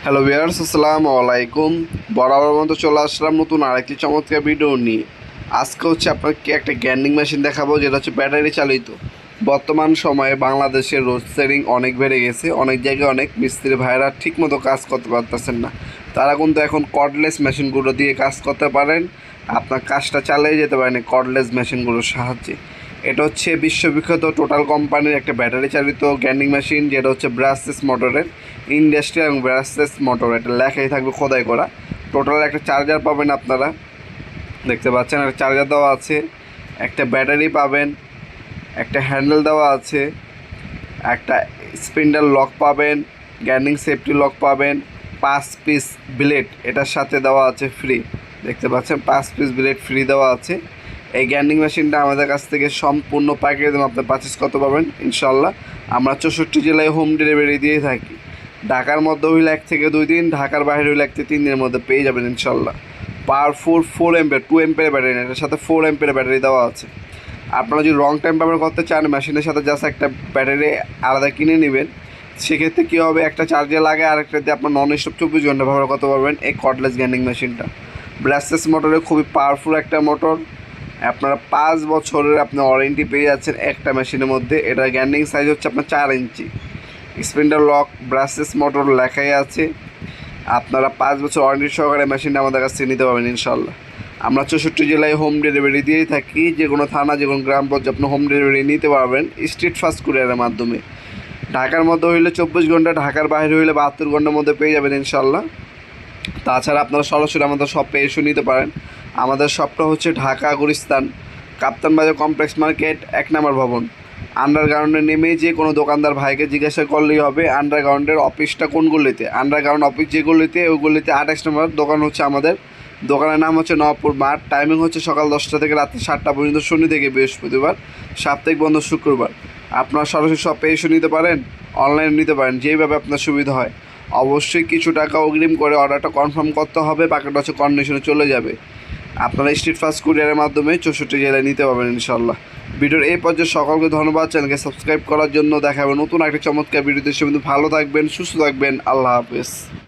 Hello viewers, আসসালামু আলাইকুম। বরাবর মতো চলে আসলাম নতুন আরেকটি চমৎকার ভিডিও নিয়ে। আজকে হচ্ছে আপনাকে একটা গ্যান্ডিং মেশিন দেখাবো, যেটা হচ্ছে ব্যাটারি চালিত। বর্তমান সময়ে বাংলাদেশের রোড সেলিং অনেক বেড়ে গেছে। অনেক জায়গায় অনেক মিস্ত্রি ভাইরা ঠিকমতো কাজ করতে পারতেছেন না। তারা কিন্তু এখন কর্ডলেস মেশিনগুলো দিয়ে কাজ করতে পারেন। আপনার কাজটা চালিয়ে যেতে পারেন কর্ডলেস মেশিনগুলোর সাহায্যে। এটা হচ্ছে বিশ্ববিখ্যাত টোটাল কোম্পানির একটা ব্যাটারি চালিত গ্যান্ডিং মেশিন, যেটা হচ্ছে ব্রাসলেস মোটরের, ইন্ডাস্ট্রিয়াল এবং ব্রাসলেস মোটর। এটা লেখাই থাকবে খোদাই করা। টোটাল একটা চার্জার পাবেন, আপনারা দেখতে পাচ্ছেন একটা চার্জার দেওয়া আছে, একটা ব্যাটারি পাবেন, একটা হ্যান্ডেল দেওয়া আছে, একটা স্পিন্ডাল লক পাবেন, গ্যান্ডিং সেফটি লক পাবেন, 5 পিস ব্লেড এটার সাথে দেওয়া আছে ফ্রি। দেখতে পাচ্ছেন 5 পিস ব্লেড ফ্রি দেওয়া আছে। এই গ্যান্ডিং মেশিনটা আমাদের কাছ থেকে সম্পূর্ণ পাইকারি দামে আপনি পারচেস করতে পারবেন ইনশাল্লাহ। আমরা 64 জেলায় হোম ডেলিভারি দিয়ে থাকি। ঢাকার মধ্যে হইলে 1 থেকে 2 দিন, ঢাকার বাইরে হইলে 1 থেকে 3 দিনের মধ্যে পেয়ে যাবেন ইনশাল্লাহ। পাওয়ারফুল 4 এম্পিয়ার 2 এম্পিয়ার ব্যাটারি, এটার সাথে 4 এম্পিয়ার ব্যাটারি দেওয়া আছে। আপনারা যদি লং টাইম ব্যবহার করতে চান, মেশিনের সাথে জাস্ট একটা ব্যাটারি আলাদা কিনে নেবেন। সেক্ষেত্রে কী হবে, একটা চার্জে লাগে, আরেকটাতে আপনার নন স্টপ 24 ঘন্টা ব্যবহার করতে পারবেন এই কর্ডলেস গ্যান্ডিং মেশিনটা। ব্রাসলেস মোটরে খুবই পাওয়ারফুল একটা মোটর। আপনারা 5 বছরের আপনি ওয়ারেন্টি পেয়ে যাচ্ছেন একটা মেশিনের মধ্যে। এটা গ্যান্ডিং সাইজ হচ্ছে আপনার 4 ইঞ্চি। স্পিন্ডার লক ব্রাসলেস মোটর লেখাই আছে। আপনারা 5 বছর ওয়ারেন্টি সহকারে মেশিনটা আমাদের কাছ থেকে নিতে পারবেন ইনশাল্লাহ। আমরা 64 জেলায় হোম ডেলিভারি দিয়েই থাকি। যে কোনো থানা, যে কোনো গ্রাম পর্যায়ে আপনি হোম ডেলিভারি নিতে পারবেন স্ট্রিট ফাস্ট কুরিয়ারের মাধ্যমে। ঢাকার মধ্যে হইলে 24 ঘন্টা, ঢাকার বাইরে হইলে 72 ঘন্টার মধ্যে পেয়ে যাবেন ইনশাল্লাহ। তাছাড়া আপনারা সরাসরি আমাদের শপে এসে নিতে পারেন। আমাদের শপটা হচ্ছে ঢাকা গুলিস্তান কাপ্তান বাজার কমপ্লেক্স মার্কেট 1 নম্বর ভবন। আন্ডারগ্রাউন্ডে নেমে যে কোনো দোকানদার ভাইকে জিজ্ঞাসা করলেই হবে আন্ডারগ্রাউন্ডের অফিসটা কোন গলিতে। আন্ডারগ্রাউন্ড অফিস যে গলিতে, ওই গলিতে 28 নম্বর দোকান হচ্ছে আমাদের। দোকানের নাম হচ্ছে নবপুর মাঠ। টাইমিং হচ্ছে সকাল 10টা থেকে রাত্রি 7টা পর্যন্ত, শনি থেকে বৃহস্পতিবার, সাপ্তাহিক বন্ধ শুক্রবার। আপনারা সরাসরি শপে এসে নিতে পারেন, অনলাইনে নিতে পারেন, যেইভাবে আপনার সুবিধা হয়। অবশ্যই কিছু টাকা অগ্রিম করে অর্ডারটা কনফার্ম করতে হবে, বাকিটা হচ্ছে কন্ডিশনে চলে যাবে। আপনারা স্ট্রিট ফাস্ট কুরিয়ারের মাধ্যমে 64 জেলায় নিতে পারবেন ইনশাল্লাহ। ভিডিওর এই পর্যায়ে সকলকে ধন্যবাদ চ্যানেলকে সাবস্ক্রাইব করার জন্য। দেখা হবে নতুন একটা চমৎকার ভিডিওতে। সে কিন্তু ভালো থাকবেন, সুস্থ থাকবেন। আল্লাহ হাফেজ।